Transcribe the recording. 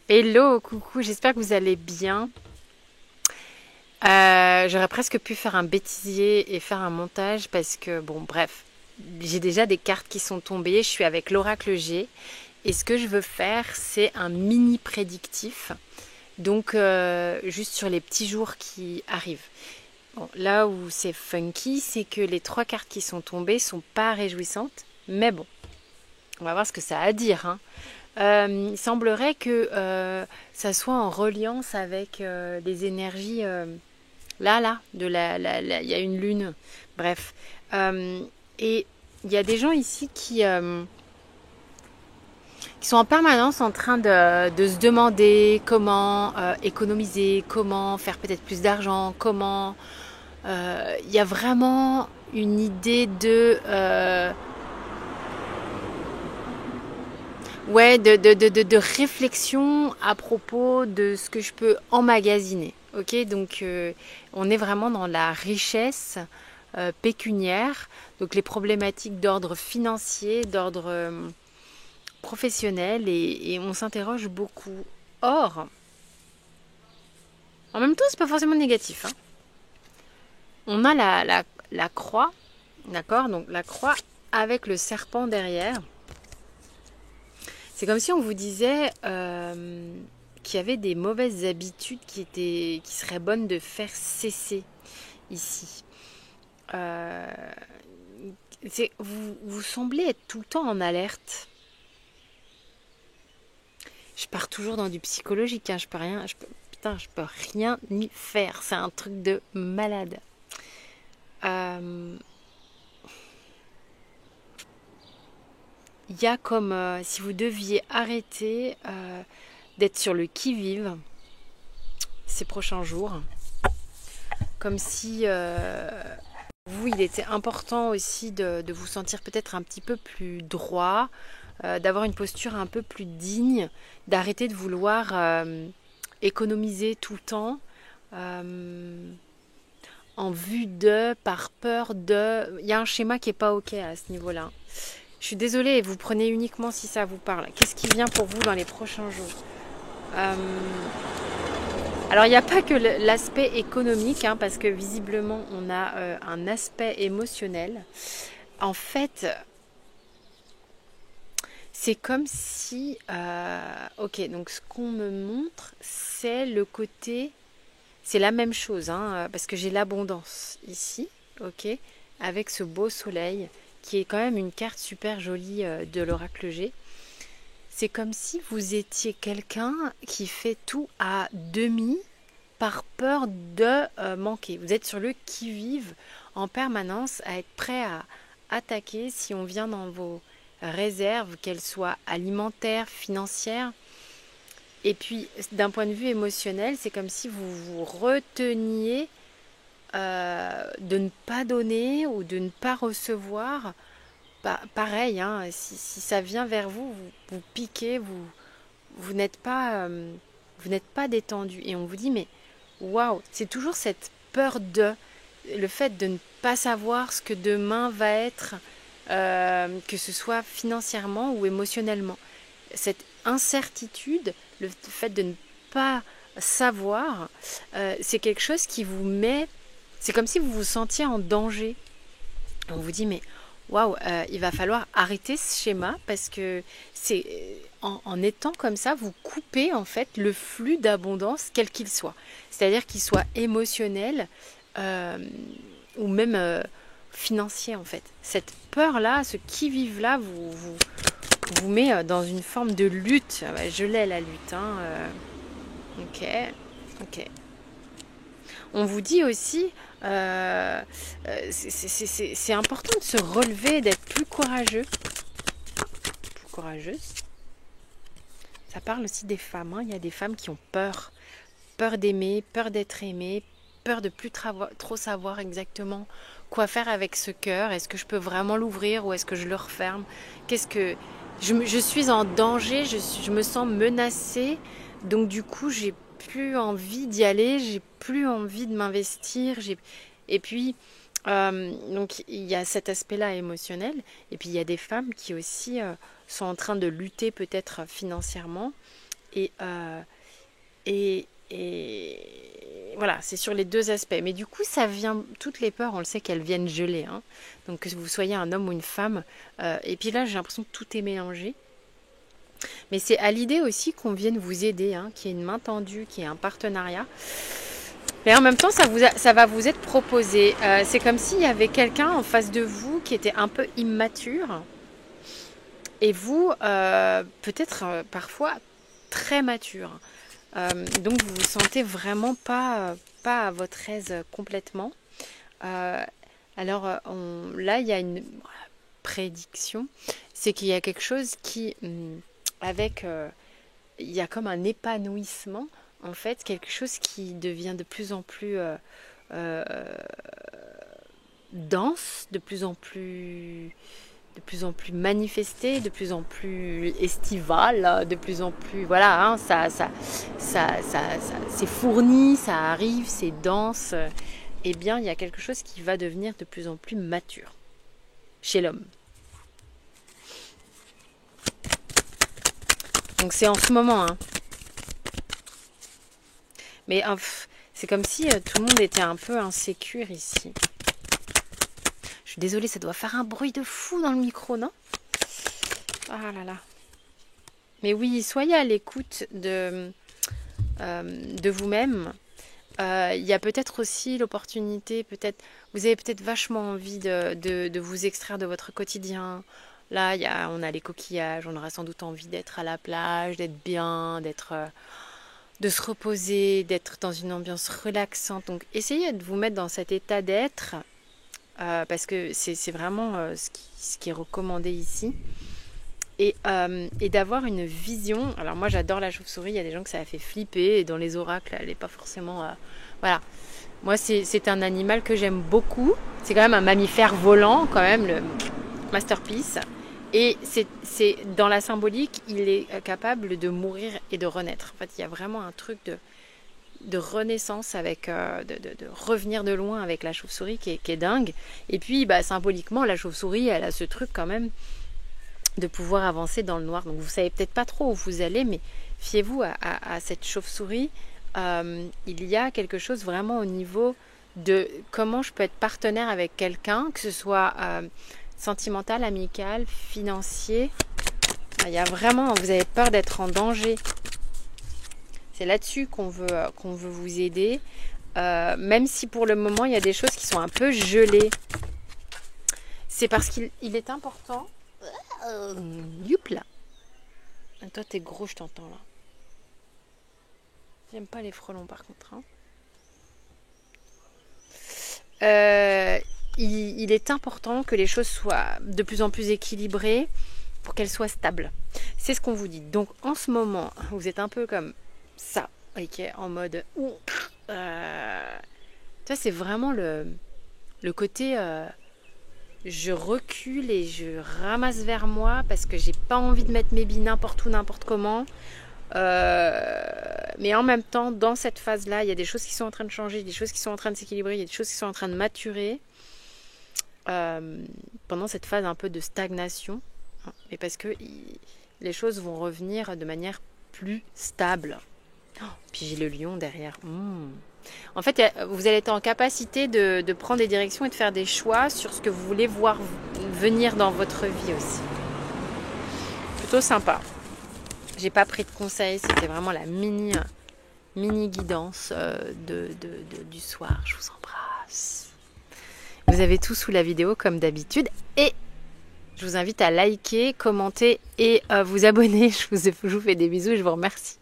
Hello, coucou, j'espère que vous allez bien. J'aurais presque pu faire un bêtisier et faire un montage parce que, bon, bref, j'ai déjà des cartes qui sont tombées. Je suis avec l'oracle G et ce que je veux faire, c'est un mini prédictif. Donc, juste sur les petits jours qui arrivent. Bon, là où c'est funky, c'est que les trois cartes qui sont tombées sont pas réjouissantes. Mais bon, on va voir ce que ça a à dire, hein. Il semblerait que ça soit en reliance avec les énergies là, il y a une lune. Bref. Euh, et il y a des gens ici qui sont en permanence en train de se demander comment économiser, comment faire peut-être plus d'argent, comment... Il y a vraiment une idée ouais, de réflexion à propos de ce que je peux emmagasiner. Ok, donc on est vraiment dans la richesse pécuniaire, donc les problématiques d'ordre financier, d'ordre professionnel, et on s'interroge beaucoup. Or, en même temps, c'est pas forcément négatif, hein. On a la croix, d'accord? Donc la croix avec le serpent derrière. C'est comme si on vous disait qu'il y avait des mauvaises habitudes qui seraient bonnes de faire cesser ici. Euh, vous semblez être tout le temps en alerte. Je pars toujours dans du psychologique, hein, putain, je peux rien y faire. C'est un truc de malade. Euh, Il y a comme si vous deviez arrêter d'être sur le qui-vive ces prochains jours. Comme si vous, il était important aussi de vous sentir peut-être un petit peu plus droit, d'avoir une posture un peu plus digne, d'arrêter de vouloir économiser tout le temps en vue de, par peur de... Il y a un schéma qui n'est pas OK à ce niveau-là. Je suis désolée, vous prenez uniquement si ça vous parle. Qu'est-ce qui vient pour vous dans les prochains jours? Euh, Alors, il n'y a pas que l'aspect économique, hein, parce que visiblement, on a un aspect émotionnel. En fait, c'est comme si... ok, donc ce qu'on me montre, c'est le côté... C'est la même chose, hein, parce que j'ai l'abondance ici, ok, avec ce beau soleil, qui est quand même une carte super jolie de l'oracle G. C'est comme si vous étiez quelqu'un qui fait tout à demi par peur de manquer. Vous êtes sur le qui-vive en permanence à être prêt à attaquer si on vient dans vos réserves, qu'elles soient alimentaires, financières. Et puis, d'un point de vue émotionnel, c'est comme si vous vous reteniez de ne pas donner ou de ne pas recevoir. Pareil, hein, si ça vient vers vous, vous piquez, vous n'êtes pas, vous n'êtes pas détendu. Et on vous dit, mais waouh, c'est toujours cette peur de, le fait de ne pas savoir ce que demain va être, que ce soit financièrement ou émotionnellement. Cette incertitude, le fait de ne pas savoir, c'est quelque chose qui vous met, c'est comme si vous vous sentiez en danger. On vous dit, mais waouh, il va falloir arrêter ce schéma parce que c'est en étant comme ça, vous coupez en fait le flux d'abondance, quel qu'il soit. C'est-à-dire qu'il soit émotionnel euh, ou même financier en fait. Cette peur-là, ce qui-vive-là, vous met dans une forme de lutte. Ah ouais, je l'ai la lutte, hein. Ok, ok. On vous dit aussi, c'est important de se relever, d'être plus courageux, plus courageuse. Ça parle aussi des femmes, hein. Il y a des femmes qui ont peur, peur d'aimer, peur d'être aimée, peur de plus trop savoir exactement quoi faire avec ce cœur. Est-ce que je peux vraiment l'ouvrir ou est-ce que je le referme? Qu'est-ce que je suis en danger, je me sens menacée, donc du coup j'ai plus envie d'y aller, j'ai plus envie de m'investir, et puis donc il y a cet aspect-là émotionnel, et puis il y a des femmes qui aussi sont en train de lutter peut-être financièrement Et voilà, c'est sur les deux aspects. Mais du coup, ça vient, toutes les peurs, on le sait qu'elles viennent geler, hein. Donc que vous soyez un homme ou une femme. Et puis là, j'ai l'impression que tout est mélangé. Mais c'est à l'idée aussi qu'on vienne vous aider, hein, qu'il y ait une main tendue, qu'il y ait un partenariat. Mais en même temps, ça va vous être proposé. C'est comme s'il y avait quelqu'un en face de vous qui était un peu immature. Et vous, peut-être parfois très mature. Donc vous vous sentez vraiment pas à votre aise complètement. Alors là, il y a une prédiction, c'est qu'il y a quelque chose qui, il y a comme un épanouissement, en fait, quelque chose qui devient de plus en plus euh, dense, de plus en plus manifesté, de plus en plus estival, de plus en plus, voilà, hein, c'est fourni, ça arrive, c'est dense. Eh bien, il y a quelque chose qui va devenir de plus en plus mature chez l'homme. Donc c'est en ce moment, hein. Mais c'est comme si tout le monde était un peu insécure ici. Je suis désolée, ça doit faire un bruit de fou dans le micro, non? Ah là là. Mais oui, soyez à l'écoute de vous-même. Il y a peut-être aussi l'opportunité, vous avez peut-être vachement envie de vous extraire de votre quotidien. Là, on a les coquillages, on aura sans doute envie d'être à la plage, d'être bien, de se reposer, d'être dans une ambiance relaxante. Donc, essayez de vous mettre dans cet état d'être, parce que c'est vraiment ce qui est recommandé ici. Et d'avoir une vision. Alors moi j'adore la chauve-souris, il y a des gens que ça a fait flipper, et dans les oracles elle n'est pas forcément... voilà. Moi c'est un animal que j'aime beaucoup. C'est quand même un mammifère volant, quand même, le masterpiece. Et c'est dans la symbolique, il est capable de mourir et de renaître. En fait, il y a vraiment un truc de renaissance, avec de revenir de loin avec la chauve-souris qui est dingue. Et puis symboliquement, la chauve-souris, elle a ce truc quand même de pouvoir avancer dans le noir. Donc vous savez peut-être pas trop où vous allez, mais fiez-vous à cette chauve-souris. Il y a quelque chose vraiment au niveau de comment je peux être partenaire avec quelqu'un, que ce soit sentimental, amical, financier. Il y a vraiment, vous avez peur d'être en danger. C'est là-dessus qu'on veut vous aider. Même si pour le moment, il y a des choses qui sont un peu gelées. C'est parce qu'il est important. Youpla. Toi, t'es gros, je t'entends là. J'aime pas les frelons par contre, hein. Il est important que les choses soient de plus en plus équilibrées pour qu'elles soient stables. C'est ce qu'on vous dit. Donc en ce moment, vous êtes un peu comme ça, ok, en mode... ça, c'est vraiment le côté... je recule et je ramasse vers moi parce que j'ai pas envie de mettre mes billes n'importe où, n'importe comment. Mais en même temps, dans cette phase-là, il y a des choses qui sont en train de changer, des choses qui sont en train de s'équilibrer, il y a des choses qui sont en train de maturer pendant cette phase un peu de stagnation. Mais parce que les choses vont revenir de manière plus stable. Puis j'ai le lion derrière. En fait, vous allez être en capacité de prendre des directions et de faire des choix sur ce que vous voulez voir venir dans votre vie aussi. Plutôt sympa. J'ai pas pris de conseils, c'était vraiment la mini guidance du soir. Je vous embrasse. Vous avez tout sous la vidéo comme d'habitude. Et je vous invite à liker, commenter et vous abonner. Je vous fais des bisous et je vous remercie.